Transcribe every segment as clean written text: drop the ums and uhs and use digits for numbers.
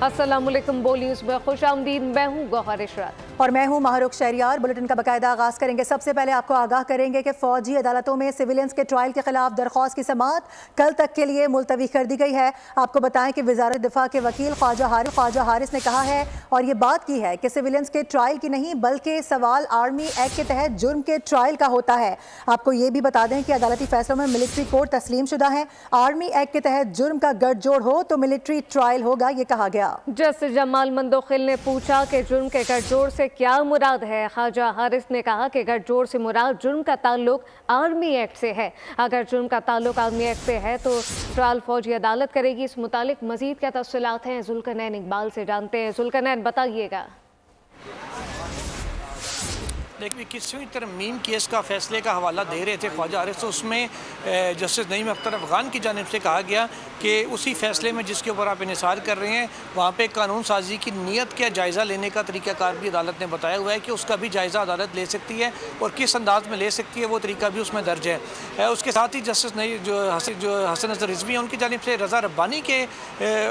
अस्सलामुअलैकुम बोल न्यूज़ में खुशामदीद। मैं हूँ गौहर इशरत और मैं हूँ माहरुख शहरियार। बुलेटिन का बाकायदा आगाज़ करेंगे। सबसे पहले आपको आगाह करेंगे कि फौजी अदालतों में सिविलियंस के ट्रायल के खिलाफ दरख्वास्त की समाअत कल तक के लिए मुलतवी कर दी गई है। आपको बताएं कि वज़ारत दिफा के वकील ख्वाजा हारिस ने कहा है और ये बात की है कि सिविलियंस के ट्रायल की नहीं बल्कि सवाल आर्मी एक्ट के तहत जुर्म के ट्रायल का होता है। आपको ये भी बता दें कि अदालती फैसलों में मिलिट्री कोर्ट तस्लीम शुदा है। आर्मी एक्ट के तहत जुर्म का गठजोड़ हो तो मिलिट्री ट्रायल होगा, ये कहा गया। जस्टिस जमाल मंदोखिल ने पूछा कि जुर्म के गठजोड़ से क्या मुराद है। ख्वाजा हारिस ने कहा कि गठजोड़ से मुराद जुर्म का ताल्लुक आर्मी एक्ट से है। अगर जुर्म का ताल्लुक आर्मी एक्ट से है तो ट्रायल फौजी अदालत करेगी। इस मुतालिक मजीद क्या तफसीलात हैं जुल्करनैन इकबाल से जानते हैं। जुल्करनैन बताइएगा। देखिए 21वीं तरमीम केस का फैसले का हवाला दे रहे थे ख्वाजा हारिस, तो उसमें जस्टिस नईम अख्तर अफगान की जानिब से कहा गया कि उसी फैसले में जिसके ऊपर आप इन्हिसार कर रहे हैं वहाँ पे कानून साजी की नीयत का जायज़ा लेने का तरीक़ाकार भी अदालत ने बताया हुआ है कि उसका भी जायज़ा अदालत ले सकती है और किस अंदाज में ले सकती है वो तरीका भी उसमें दर्ज है। उसके साथ ही जस्टिस नई जो हसन नज़र रिजवी हैं उनकी जानिब से रज़ा रब्बानी के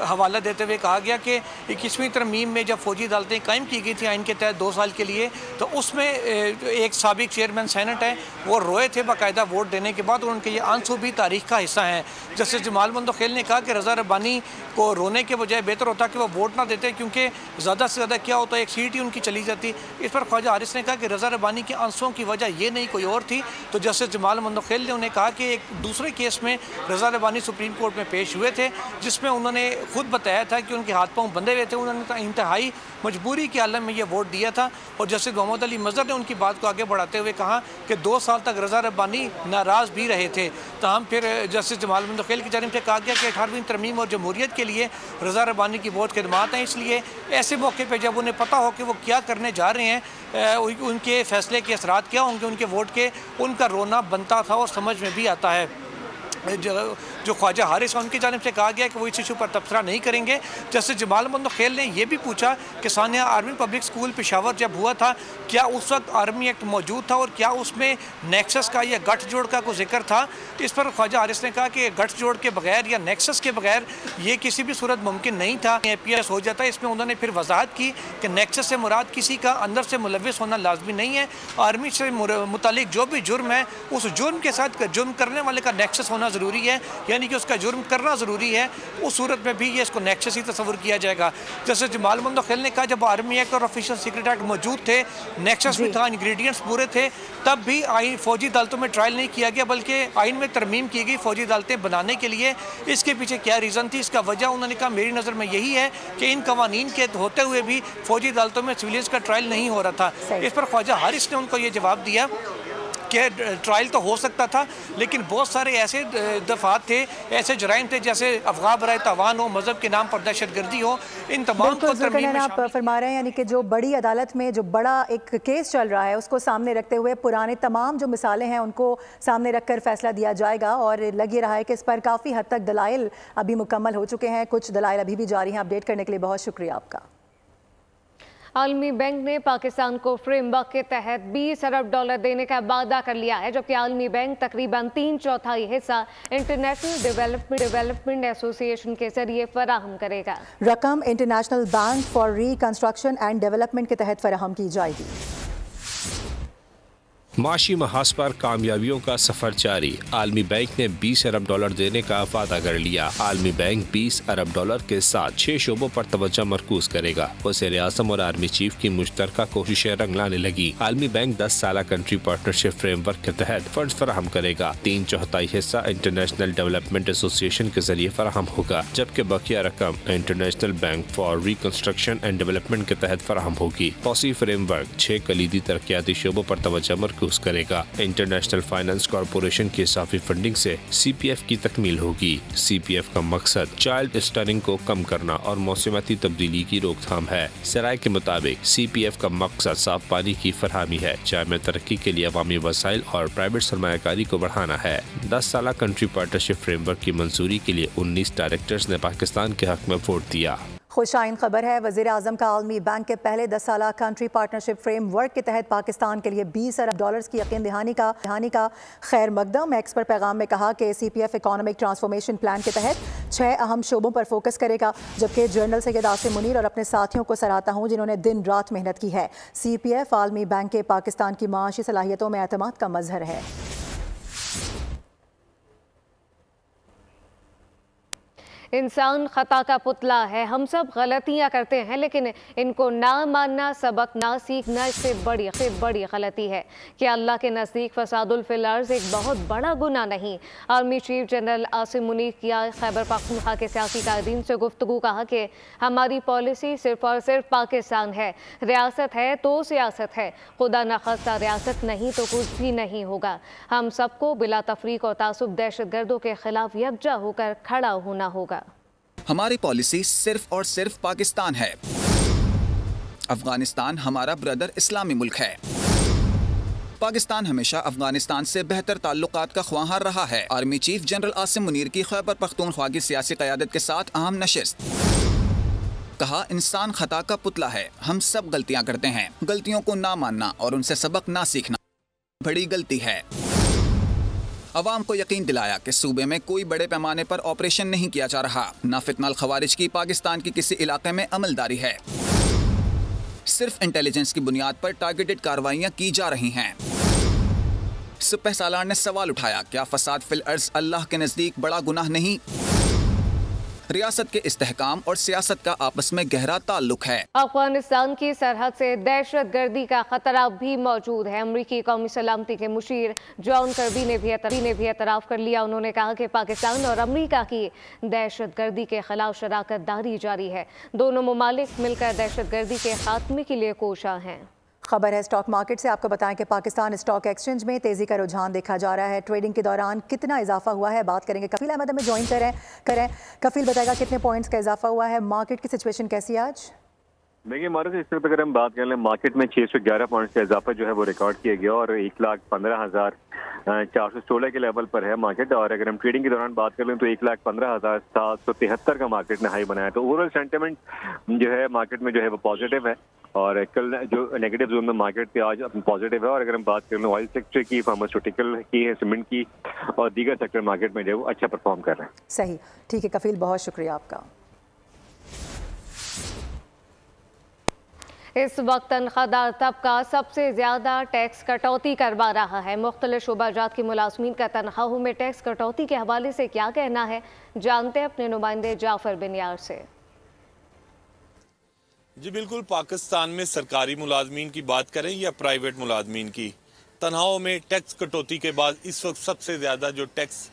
हवाला देते हुए कहा गया कि 21वीं तरमीम में जब फौजी अदालतें कायम की गई थी आइन के तहत 2 साल के लिए, तो उसमें एक साबिक चेयरमैन सेनेट है वो रोए थे बाकायदा वोट देने के बाद, और उनके ये आंसू भी तारीख का हिस्सा हैं। जस्टिस जमाल मंदोखिल ने कहा कि रज़ा रब्बानी को रोने के बजाय बेहतर होता कि वो वोट ना देते, क्योंकि ज़्यादा से ज़्यादा क्या होता है एक सीट ही उनकी चली जाती। इस पर ख्वाजा हारिस ने कहा कि रज़ा रब्बानी के आंसुओं की वजह ये नहीं कोई और थी। तो जस्टिस जमाल मंदोखिल ने उन्हें कहा कि एक दूसरे केस में रज़ा रब्बानी सुप्रीम कोर्ट में पेश हुए थे जिसमें उन्होंने खुद बताया था कि उनके हाथ पाँव बंधे हुए थे, उन्होंने इंतहाई मजबूरी के आलम में ये वोट दिया था। और जस्टिस मोहम्मद अली मज़हर ने उनकी बात को आगे बढ़ाते हुए कहा कि 2 साल तक रज़ा रब्बानी नाराज़ भी रहे थे। तमाम फिर जस्टिस जमाल मंदोखिल की जानिब से कहा गया कि 18वीं तरमीम और जमहूरियत के लिए रज़ा रब्बानी की बहुत खिदमात हैं, इसलिए ऐसे मौके पर जब उन्हें पता हो कि वो क्या करने जा रहे हैं, उनके फैसले के असरात क्या होंगे उनके वोट के, उनका रोना बनता था और समझ में भी आता है। जो ख्वाजा हारिस है उनकी जानिब से कहा गया कि वो इस इशू पर तबसरा नहीं करेंगे। जस्टिस जमाल मंदोखिल ने यह भी पूछा कि Sania army public school Peshawar जब हुआ था क्या उस वक्त आर्मी एक्ट मौजूद था और क्या उसमें नेक्सस का या गठजोड़ का कोई जिक्र था। इस पर ख्वाजा हारिस ने कहा कि गठजोड़ के बगैर या नेक्सस के बगैर ये किसी भी सूरत मुमकिन नहीं था, APS हो जाता है। इसमें उन्होंने फिर वजाहत की कि नेक्सस से मुराद किसी का अंदर से मुलविस होना लाजमी नहीं है। आर्मी से मुतालिक जो भी जुर्म है उस जुर्म के साथ जुर्म करने वाले का नेक्सस होना ज़रूरी है, यानी कि उसका जुर्म करना ज़रूरी है। उस सूरत में भी ये इसको नेक्सस ही तस्वुर किया जाएगा। जैसे जमाल मंदोखिल ने कहा जब आर्मी एक्ट और ऑफिशियल सीक्रेट एक्ट मौजूद थे, नेक्सस भी था, इंग्रेडिएंट्स पूरे थे, तब भी आइन फौजी अदालतों में ट्रायल नहीं किया गया बल्कि आइन में तरमीम की गई फौजी अदालतें बनाने के लिए। इसके पीछे क्या रीज़न थी, इसका वजह उन्होंने कहा मेरी नज़र में यही है कि इन कवानीन के होते हुए भी फौजी अदालतों में सिविलियंस का ट्रायल नहीं हो रहा था। इस पर ख्वाजा हारिस ने उनको ये जवाब दिया कि ट्रायल तो हो सकता था लेकिन बहुत सारे ऐसे दफात थे, ऐसे जराइम थे जैसे अफगान बराए तवान हो, मजहब के नाम पर दहशतगर्दी हो, इन तमाम को तरमीम में आप फरमा रहे हैं। यानी कि जो बड़ी अदालत में जो बड़ा एक केस चल रहा है उसको सामने रखते हुए पुराने तमाम जो मिसालें हैं उनको सामने रखकर फैसला दिया जाएगा। और लग ये रहा है कि इस पर काफ़ी हद तक दलाइल अभी मुकम्मल हो चुके हैं, कुछ दलाइल अभी भी जारी हैं। अपडेट करने के लिए बहुत शुक्रिया आपका। आलमी बैंक ने पाकिस्तान को फ्रेमवर्क के तहत $20 अरब देने का वादा कर लिया है, जबकि आलमी बैंक तकरीबन 3/4 हिस्सा इंटरनेशनल डेवलपमेंट एसोसिएशन के जरिए फराहम करेगा। रकम international bank for reconstruction and development के तहत फराहम की जाएगी। माशी महाज पर कामयाबियों का सफर जारी। आलमी बैंक ने $20 अरब देने का वादा कर लिया। आलमी बैंक $20 अरब के साथ 6 शोबों पर तवज्जो मरकूज करेगा। वज़ीर आज़म और आर्मी चीफ की मुश्तरका कोशिशें रंग लाने लगी। आलमी बैंक 10 साला कंट्री पार्टनरशिप फ्रेमवर्क के तहत फंड फराहम करेगा। 3/4 हिस्सा इंटरनेशनल डेवलपमेंट एसोसिएशन के जरिए फराहम होगा, जबकि बकिया रकम international bank for reconstruction and development के तहत फराहम होगी। पॉसी फ्रेमवर्क 6 कलीदी तरक्याती शोबों पर तवज्जो मरकूज करेगा। इंटरनेशनल फाइनेंस कॉरपोरेशन की इजाफी फंडिंग से CPF की तकमील होगी। CPF का मकसद चाइल्ड स्टनिंग को कम करना और मौसमाती तब्दीली की रोकथाम है। सराय के मुताबिक CPF का मकसद साफ पानी की फरहमी है, जामे तरक्की के लिए अवामी वसाइल और प्राइवेट सरमायाकारी को बढ़ाना है। 10 साला कंट्री पार्टनरशिप फ्रेमवर्क की मंजूरी के लिए 19 डायरेक्टर्स ने पाकिस्तान के हक में वोट दिया। खुशाइन खबर है, वज़ीर आज़म का आलमी बैंक के पहले 10 साला कंट्री पार्टनरशिप फ्रेमवर्क के तहत पाकिस्तान के लिए 20 अरब डॉलर्स की यकीन दहानी का खैर मकदम। एक्स पर पैगाम में कहा कि CPF इकोनॉमिक ट्रांसफॉर्मेशन प्लान के तहत 6 अहम शोबों पर फोकस करेगा, जबकि जनरल सैयद आसिम मुनीर और अपने साथियों को सराहता हूँ जिन्होंने दिन रात मेहनत की है। CPF आलमी बैंक के पाकिस्तान की माशी सलाहियतों में एतमाद का मजहर है। इंसान खता का पुतला है, हम सब गलतियां करते हैं, लेकिन इनको ना मानना, सबक ना सीखना इससे बड़ी गलती है कि अल्लाह के नज़दीक फसादुल फिल अर्ज़ एक बहुत बड़ा गुनाह नहीं। Army chief general Asim Munir किया खैबर पख्तूनख्वा के सियासी कायदीन से गुफ्तगू, कहा कि हमारी पॉलिसी सिर्फ और सिर्फ पाकिस्तान है, रियासत है तो सियासत है, खुदा न खास्ता रियासत नहीं तो कुछ भी नहीं होगा। हम सबको बिला तफरीक और तासुब दहशतगर्दों के खिलाफ यकजा होकर खड़ा होना होगा। हमारी पॉलिसी सिर्फ और सिर्फ पाकिस्तान है। अफगानिस्तान हमारा ब्रदर इस्लामी मुल्क है। पाकिस्तान हमेशा अफगानिस्तान से बेहतर ताल्लुकात का ख्वाहार रहा है। Army chief general Asim Munir की खैबर पख्तूनख्वा की सियासी क़यादत के साथ अहम नशिस्त। कहा, इंसान खता का पुतला है, हम सब गलतियां करते हैं, गलतियों को ना मानना और उनसे सबक ना सीखना बड़ी गलती है। अवाम को यकीन दिलाया कि सूबे में कोई बड़े पैमाने पर ऑपरेशन नहीं किया जा रहा। नाफितनाल खवारिज की पाकिस्तान के किसी इलाके में अमलदारी है। सिर्फ इंटेलिजेंस की बुनियाद पर टारगेटेड कार्रवाइयां की जा रही हैं। सुपह सालार ने सवाल उठाया, क्या फसाद फिल अर्ज़ अल्लाह के नज़दीक बड़ा गुनाह नहीं? रियासत के इस्तेहकाम और सियासत का आपस में गहरा ताल्लुक है। अफगानिस्तान की सरहद से दहशत गर्दी का खतरा भी मौजूद है। अमरीकी कौमी सलामती के मुशीर जॉन कर्बी ने भी एतराफ़ कर लिया। उन्होंने कहा कि पाकिस्तान और अमरीका की दहशत गर्दी के खिलाफ शराकत दारी जारी है। दोनों ममालिक मिलकर दहशत गर्दी के खात्मे के लिए कोशा हैं। खबर है स्टॉक मार्केट से, आपको बताएं कि पाकिस्तान स्टॉक एक्सचेंज में तेजी का रुझान देखा जा रहा है। ट्रेडिंग के दौरान कितना इजाफा हुआ है बात करेंगे। कफील अहमद हमें ज्वाइन करें। कफील बताएगा कितने पॉइंट्स का इजाफा हुआ है, मार्केट की सिचुएशन कैसी है आज? देखिए मारूफ, इस तरह अगर हम बात कर लें, मार्केट में 611 पॉइंट्स का इजाफा जो है वो रिकॉर्ड किया गया और 1,15,416 के लेवल पर है मार्केट। और अगर हम ट्रेडिंग के दौरान बात कर लें तो 1,15,773 का मार्केट ने हाई बनाया। तो ओवरऑल सेंटिमेंट जो है मार्केट में जो है वो पॉजिटिव है और कल जो नेगेटिव जोन में मार्केट पे आज पॉजिटिव है। और अगर हम बात कर लें ऑयल सेक्टर की, फार्मास्यूटिकल की, सीमेंट की और दीगर सेक्टर मार्केट में जो है वो अच्छा परफॉर्म कर रहे हैं। सही, ठीक है कफील, बहुत शुक्रिया आपका। इस वक्त तनख्वाहदार तबका सबसे ज़्यादा टैक्स कटौती करवा रहा है। मुख्तलिफ शोबाजात की मुलाजमीन का तनख्वाहों में टैक्स कटौती के हवाले से क्या कहना है, जानते हैं अपने नुमाइंदे जाफर बिन यार से। जी बिल्कुल, पाकिस्तान में सरकारी मुलाजमीन की बात करें या प्राइवेट मुलाजमीन की, तनख्वाहों में टैक्स कटौती के बाद इस वक्त सबसे ज़्यादा जो टैक्स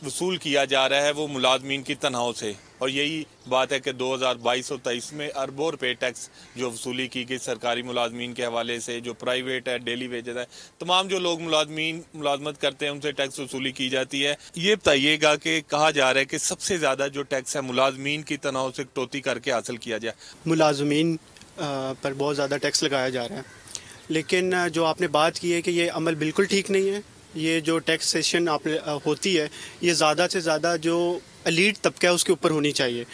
वसूल किया जा रहा है वो मुलाजमीन की तनख्वाहों से। और यही बात है कि 2022 और 23 में अरबों रुपये टैक्स जो वसूली की गई सरकारी मुलाजमीन के हवाले से, जो प्राइवेट है, डेली वेजेस है, तमाम जो लोग मुलाजमत करते हैं उनसे टैक्स वसूली की जाती है। ये बताइएगा कि कहा जा रहा है कि सबसे ज़्यादा जो टैक्स है मुलाजमीन की तनख्वाहों से कटौती करके हासिल किया जाए। मुलाजमीन पर बहुत ज़्यादा टैक्स लगाया जा रहा है, लेकिन जो आपने बात की है कि ये अमल बिल्कुल ठीक नहीं है। ये जो टैक्सेशन होती है ये ज़्यादा से ज़्यादा जो एलीट तबका है उसके ऊपर होनी चाहिए,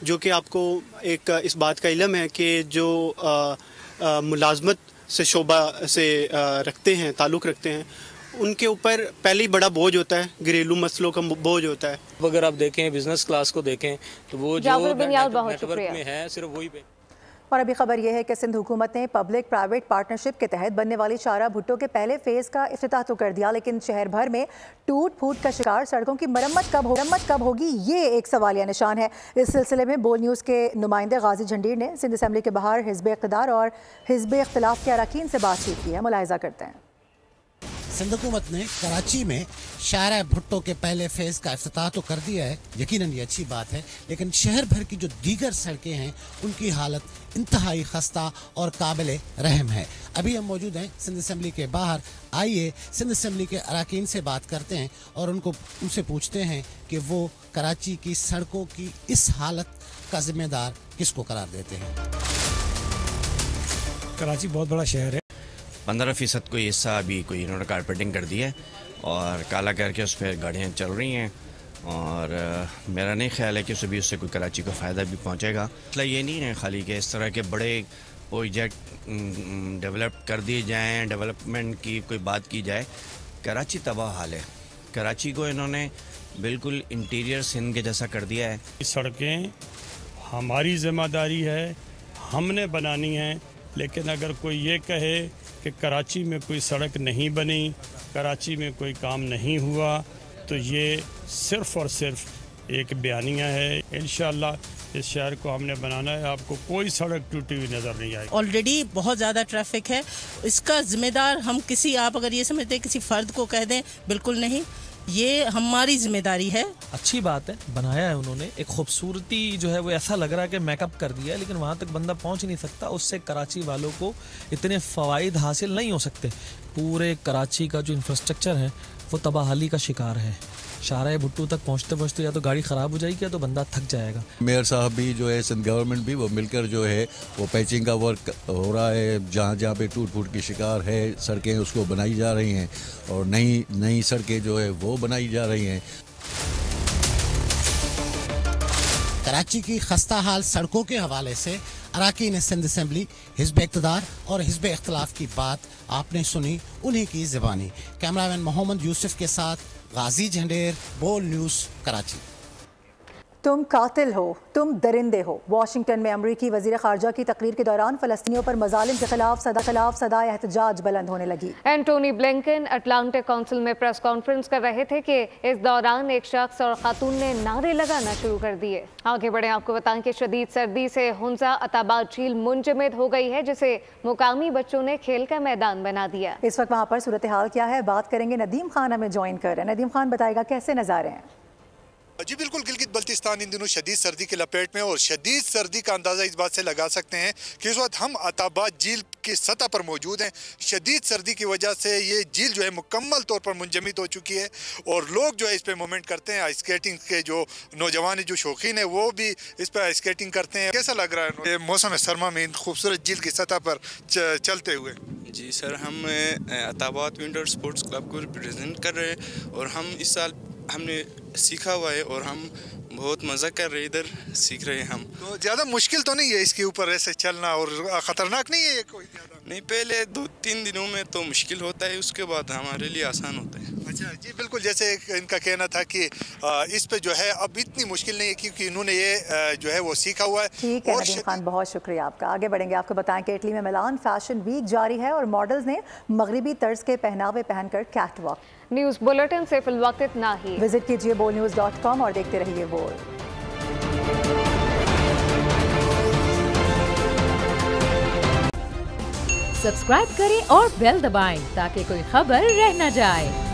जो कि आपको एक इस बात का इल्म है कि जो मुलाजमत से शोबा से रखते हैं, ताल्लुक़ रखते हैं, उनके ऊपर पहले ही बड़ा बोझ होता है, घरेलू मसलों का बोझ होता है। अगर आप देखें बिजनेस क्लास को देखें तो वो जो नेटवर्क में है सिर्फ वही पे। और अभी खबर यह है कि सिंध हुकूमत ने पब्लिक प्राइवेट पार्टनरशिप के तहत बनने वाली शारा भुट्टो के पहले फेज़ का इफ्तिताह तो कर दिया, लेकिन शहर भर में टूट फूट का शिकार सड़कों की मरम्मत कब होगी, ये एक सवालिया निशान है। इस सिलसिले में बोल न्यूज़ के नुमाइंदे गाजी झंडीर ने सिंध असम्बली के बाहर हिज़्ब इक़्तिदार और हिज़्ब इख्तिलाफ के अरकान से बातचीत की है। मुलाहिज़ा करते हैं। सिंध हुकूमत ने कराची में शारा भुट्टो के पहले फेज़ का इफ्तिताह तो कर दिया है, यकीनन ये अच्छी बात है, लेकिन शहर भर की जो दीगर सड़कें हैं उनकी हालत इंतहाई खस्ता और काबिल रहम है। अभी हम मौजूद हैं सिंध असम्बली के बाहर। आइए सिंध असम्बली के अरकान से बात करते हैं और उनसे पूछते हैं कि वो कराची की सड़कों की इस हालत का जिम्मेदार किसको करार देते हैं। कराची बहुत बड़ा शहर है, 15% कोई हिस्सा अभी कोई इन्होंने कारपेटिंग कर दी है और काला करके उस पर गाड़ियाँ चल रही हैं और मेरा नहीं ख्याल है कि भी उससे कोई कराची को फ़ायदा भी पहुंचेगा। मतलब ये नहीं है खाली कि इस तरह के बड़े प्रोजेक्ट डेवलप कर दिए जाएं, डेवलपमेंट की कोई बात की जाए। कराची तबाह हाल है। कराची को इन्होंने बिल्कुल इंटीरियर सिंध के जैसा कर दिया है। सड़कें हमारी जिम्मेदारी है, हमने बनानी है, लेकिन अगर कोई ये कहे कि कराची में कोई सड़क नहीं बनी, कराची में कोई काम नहीं हुआ, तो ये सिर्फ़ और सिर्फ एक बयानिया है। इंशाअल्लाह इस शहर को हमने बनाना है, आपको कोई सड़क टूटी हुई नज़र नहीं आएगी। ऑलरेडी बहुत ज़्यादा ट्रैफिक है, इसका जिम्मेदार हम आप अगर ये समझते हैं किसी फ़र्द को कह दें, बिल्कुल नहीं, ये हमारी जिम्मेदारी है। अच्छी बात है, बनाया है उन्होंने, एक खूबसूरती जो है वो ऐसा लग रहा है कि मेकअप कर दिया है, लेकिन वहाँ तक बंदा पहुँच नहीं सकता। उससे कराची वालों को इतने फ़वाइद हासिल नहीं हो सकते। पूरे कराची का जो इंफ्रास्ट्रक्चर है वो तबाहाली का शिकार है। शाहराह भुट्टो तक पहुँचते पहुँचते या तो गाड़ी ख़राब हो जाएगी या तो बंदा थक जाएगा। मेयर साहब भी जो है, सिंध गवर्नमेंट भी, वो मिलकर जो है वो पैचिंग का वर्क हो रहा है। जहाँ जहाँ पे टूट फूट की शिकार है सड़कें, उसको बनाई जा रही हैं और नई सड़कें जो है वो बनाई जा रही हैं। कराची की खस्ता हाल सड़कों के हवाले से अरकान सिंध असेंबली, हिज़्ब इक़्तिदार और हिज़्ब इख्तिलाफ की बात आपने सुनी उन्हीं की ज़बानी। कैमरामैन मोहम्मद यूसुफ के साथ गाजी झंडेर, बोल न्यूज़, कराची। तुम कातिल हो, तुम दरिंदे हो। वाशिंगटन में अमरीकी वज़ीर ख़ारजा की तकरीर के दौरान फ़लस्तीनियों पर मज़ालिम के खिलाफ सदा एहतजाज बुलंद होने लगी। एंटोनी ब्लिंकन अटलांटिक काउंसिल में प्रेस कॉन्फ्रेंस कर रहे थे कि इस दौरान एक शख्स और खातून ने नारे लगाना शुरू कर दिए। आगे बढ़े, आपको बताएं कि शदीद सर्दी से हुंजा अताबाद झील मुंजमद हो गई है, जिसे मुकामी बच्चों ने खेल का मैदान बना दिया। इस वक्त वहाँ पर सूरत हाल क्या है, बात करेंगे। नदीम खान हमें ज्वाइन कर रहे हैं। नदीम खान बताएगा कैसे नज़ारे हैं। जी बिल्कुल, गिलगित बल्तिस्तान इन दिनों शदीद सर्दी के लपेट में, और शदीद सर्दी का अंदाज़ा इस बात से लगा सकते हैं कि इस वक्त हम अताबाद झील की सतह पर मौजूद हैं। शदीद सर्दी की वजह से ये झील जो है मुकम्मल तौर पर मुंजमद हो चुकी है और लोग जो है इस पर मूवमेंट करते हैं। आइस स्केटिंग के जो नौजवान जो शौकीन है वो भी इस पर आइस स्केटिंग करते हैं। कैसा लग रहा है मौसम सरमा में इन खूबसूरत झील की सतह पर चलते हुए? जी सर, हम अताबाद विंटर स्पोर्ट्स क्लब को रिप्रेजेंट कर रहे हैं और हम इस साल हमने सीखा हुआ है और हम बहुत मज़ा कर रहे हैं, इधर सीख रहे हैं हम। तो ज़्यादा मुश्किल तो नहीं है इसके ऊपर ऐसे चलना, और ख़तरनाक नहीं है ये कोई ज़्यादा? नहीं, पहले 2-3 दिनों में तो मुश्किल होता है, उसके बाद हमारे लिए आसान होता है। अच्छा जी, बिल्कुल, जैसे इनका कहना था कि इस पे जो है अब इतनी मुश्किल नहीं है क्योंकि इन्होंने ये जो है वो सीखा हुआ है। ठीक है नदीम खान, बहुत शुक्रिया आपका। आगे बढ़ेंगे, आपको बताएं कि इटली में मिलान फैशन वीक जारी है और मॉडल्स ने मगरिबी तर्ज के पहनावे पहनकर कैट वॉक। न्यूज़ बुलेटिन से फिलवक्त इतना ही। विजिट कीजिए bolnews.com और देखते रहिए बोल। सब्सक्राइब करें और बेल दबाएं ताकि कोई खबर रह न जाए।